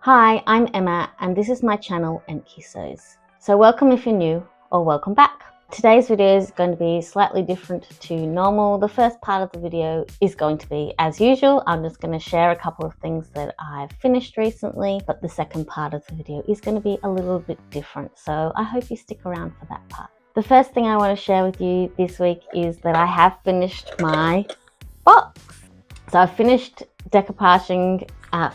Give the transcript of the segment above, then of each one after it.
Hi, I'm Emma and this is my channel Enki Sews. So welcome if you're new or welcome back. Today's video is going to be slightly different to normal. The first part of the video is going to be as usual. I'm just going to share a couple of things that I've finished recently, but the second part of the video is going to be a little bit different. So I hope you stick around for that part. The first thing I want to share with you this week is that I have finished my box. So I've finished decoupaging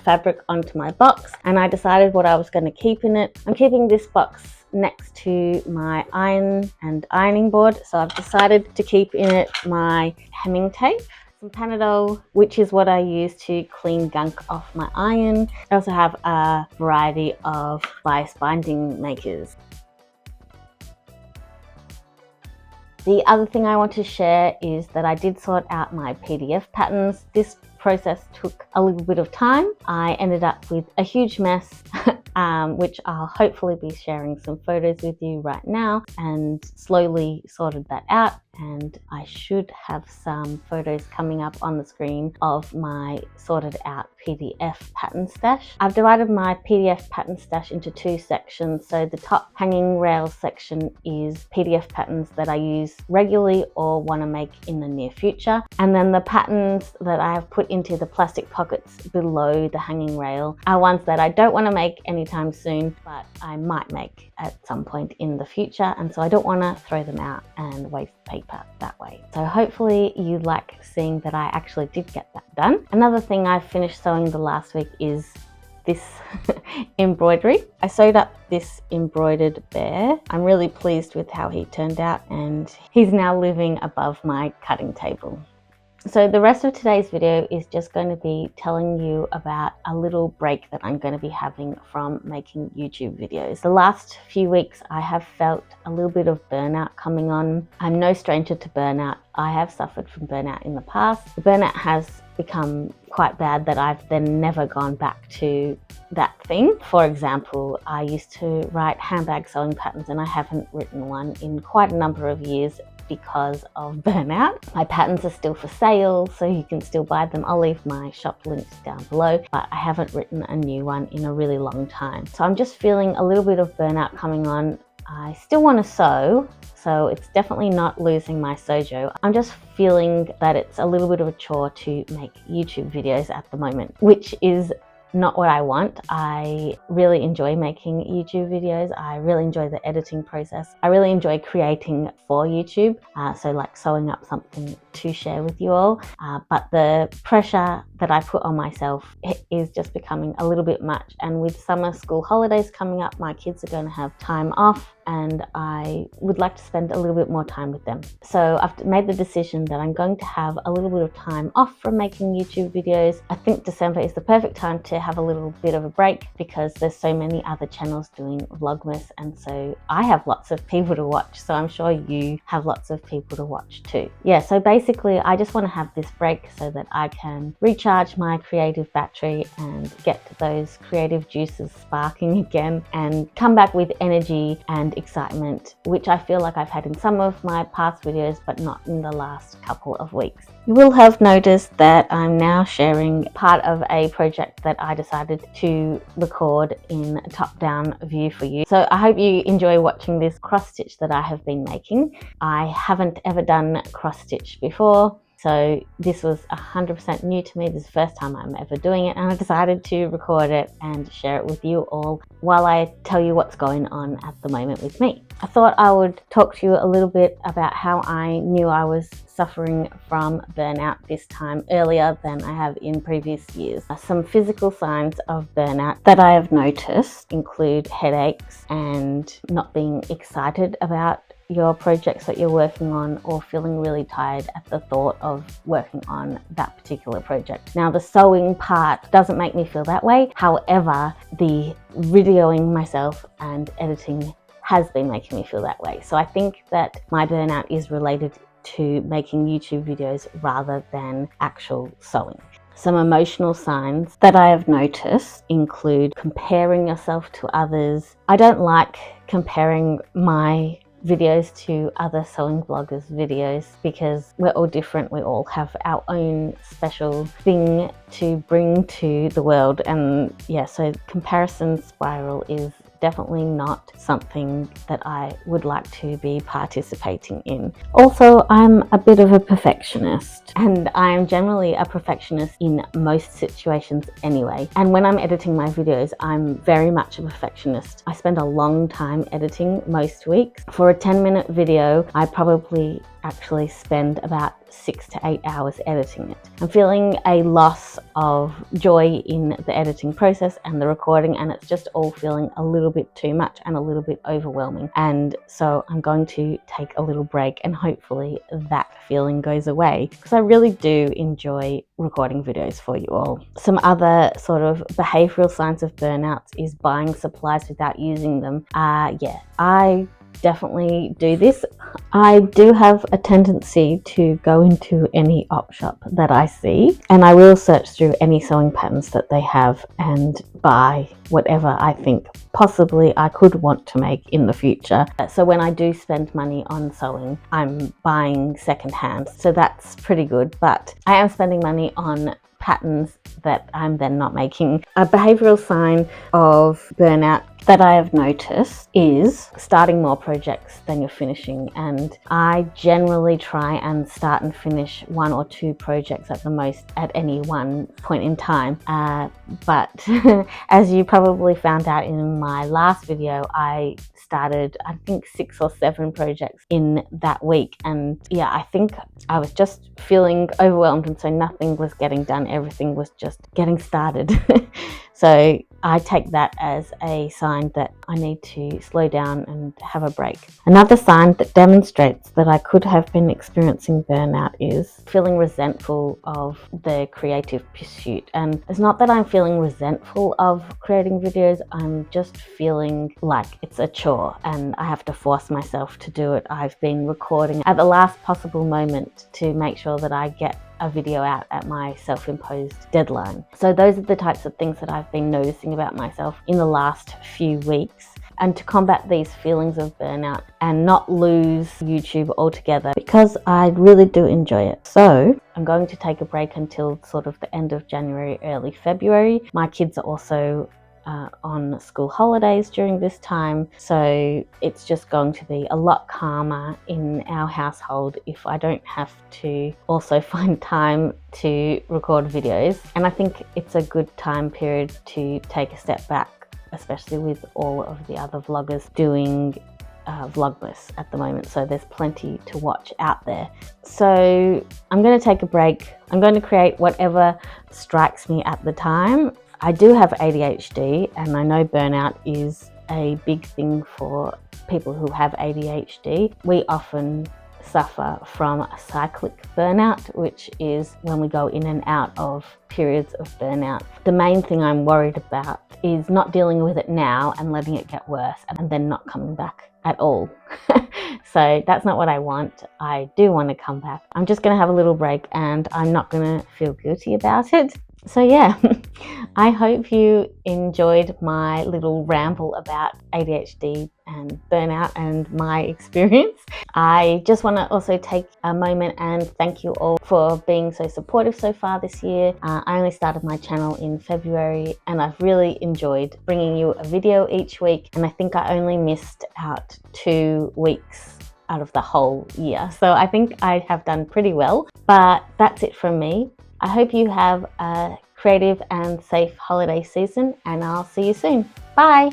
fabric onto my box and I decided what I was going to keep in it. I'm keeping this box next to my iron and ironing board, so I've decided to keep in it my hemming tape, some Panadol, which is what I use to clean gunk off my iron. I also have a variety of bias binding makers. The other thing I want to share is that I did sort out my PDF patterns. This process took a little bit of time. I ended up with a huge mess, which I'll hopefully be sharing some photos with you right now, and slowly sorted that out. And I should have some photos coming up on the screen of my sorted out PDF pattern stash. I've divided my PDF pattern stash into two sections. So the top hanging rails section is PDF patterns that I use regularly or want to make in the near future. And then the patterns that I have put into the plastic pockets below the hanging rail are ones that I don't want to make anytime soon, but I might make at some point in the future. And so I don't want to throw them out and waste paper that way. So hopefully you like seeing that I actually did get that done. Another thing I finished sewing the last week is this embroidery. I sewed up this embroidered bear. I'm really pleased with how he turned out, and he's now living above my cutting table. So the rest of today's video is just going to be telling you about a little break that I'm going to be having from making YouTube videos. The last few weeks I have felt a little bit of burnout coming on. I'm no stranger to burnout. I have suffered from burnout in the past. The burnout has become quite bad that I've then never gone back to that thing. For example, I used to write handbag sewing patterns and I haven't written one in quite a number of years because of burnout. My patterns are still for sale, so you can still buy them. I'll leave my shop links down below, but I haven't written a new one in a really long time. So I'm just feeling a little bit of burnout coming on. I still want to sew, so it's definitely not losing my sojo. I'm just feeling that it's a little bit of a chore to make YouTube videos at the moment, which is not what I want. I really enjoy making YouTube videos. I really enjoy the editing process. I really enjoy creating for YouTube, so like sewing up something to share with you all. But the pressure that I put on myself is just becoming a little bit much. And with summer school holidays coming up, my kids are going to have time off and I would like to spend a little bit more time with them. So I've made the decision that I'm going to have a little bit of time off from making YouTube videos. I think December is the perfect time to have a little bit of a break because there's so many other channels doing Vlogmas, and so I have lots of people to watch, so I'm sure you have lots of people to watch too. Yeah, so basically I just want to have this break so that I can recharge my creative battery and get those creative juices sparking again and come back with energy and excitement, which I feel like I've had in some of my past videos but not in the last couple of weeks. You will have noticed that I'm now sharing part of a project that I decided to record in a top-down view for you. So I hope you enjoy watching this cross stitch that I have been making. I haven't ever done cross stitch before, so this was 100% new to me. This is the first time I'm ever doing it, and I decided to record it and share it with you all while I tell you what's going on at the moment with me. I thought I would talk to you a little bit about how I knew I was suffering from burnout this time earlier than I have in previous years. Some physical signs of burnout that I have noticed include headaches and not being excited about your projects that you're working on, or feeling really tired at the thought of working on that particular project. Now, the sewing part doesn't make me feel that way. However, the videoing myself and editing has been making me feel that way. So I think that my burnout is related to making YouTube videos rather than actual sewing. Some emotional signs that I have noticed include comparing yourself to others. I don't like comparing my videos to other sewing vloggers videos because we're all different. We all have our own special thing to bring to the world, and yeah, so comparison spiral is definitely not something that I would like to be participating in. Also, I'm a bit of a perfectionist, and I am generally a perfectionist in most situations anyway. And when I'm editing my videos, I'm very much a perfectionist. I spend a long time editing most weeks. For a 10-minute video, I probably actually spend about 6 to 8 hours editing it. I'm feeling a loss of joy in the editing process and the recording, and it's just all feeling a little bit too much and a little bit overwhelming. And so I'm going to take a little break, and hopefully that feeling goes away, because I really do enjoy recording videos for you all. Some other sort of behavioral signs of burnouts is buying supplies without using them. Yeah, I definitely do this. I do have a tendency to go into any op shop that I see, and I will search through any sewing patterns that they have and buy whatever I think possibly I could want to make in the future. So when I do spend money on sewing, I'm buying secondhand, so that's pretty good, but I am spending money on patterns that I'm then not making. A behavioral sign of burnout that I have noticed is starting more projects than you're finishing, and I generally try and start and finish 1 or 2 projects at the most at any one point in time, but as you probably found out in my last video, I started I think 6 or 7 projects in that week, and yeah, I think I was just feeling overwhelmed, and so nothing was getting done, everything was just getting started. So I take that as a sign that I need to slow down and have a break. Another sign that demonstrates that I could have been experiencing burnout is feeling resentful of the creative pursuit. And it's not that I'm feeling resentful of creating videos, I'm just feeling like it's a chore and I have to force myself to do it. I've been recording at the last possible moment to make sure that I get a video out at my self-imposed deadline. So those are the types of things that I've been noticing about myself in the last few weeks. And to combat these feelings of burnout and not lose YouTube altogether, because I really do enjoy it. So I'm going to take a break until sort of the end of January, early February. My kids are also on school holidays during this time, so it's just going to be a lot calmer in our household if I don't have to also find time to record videos. And I think it's a good time period to take a step back, especially with all of the other vloggers doing Vlogmas at the moment, so there's plenty to watch out there. So I'm going to take a break. I'm going to create whatever strikes me at the time. I do have ADHD, and I know burnout is a big thing for people who have ADHD. We often suffer from a cyclic burnout, which is when we go in and out of periods of burnout. The main thing I'm worried about is not dealing with it now and letting it get worse and then not coming back at all. So that's not what I want. I do want to come back. I'm just going to have a little break, and I'm not going to feel guilty about it. So yeah, I hope you enjoyed my little ramble about ADHD and burnout and my experience. I just want to also take a moment and thank you all for being so supportive so far this year. I only started my channel in February, and I've really enjoyed bringing you a video each week, and I think I only missed out 2 weeks out of the whole year. So I think I have done pretty well, but that's it from me. I hope you have a creative and safe holiday season, and I'll see you soon. Bye!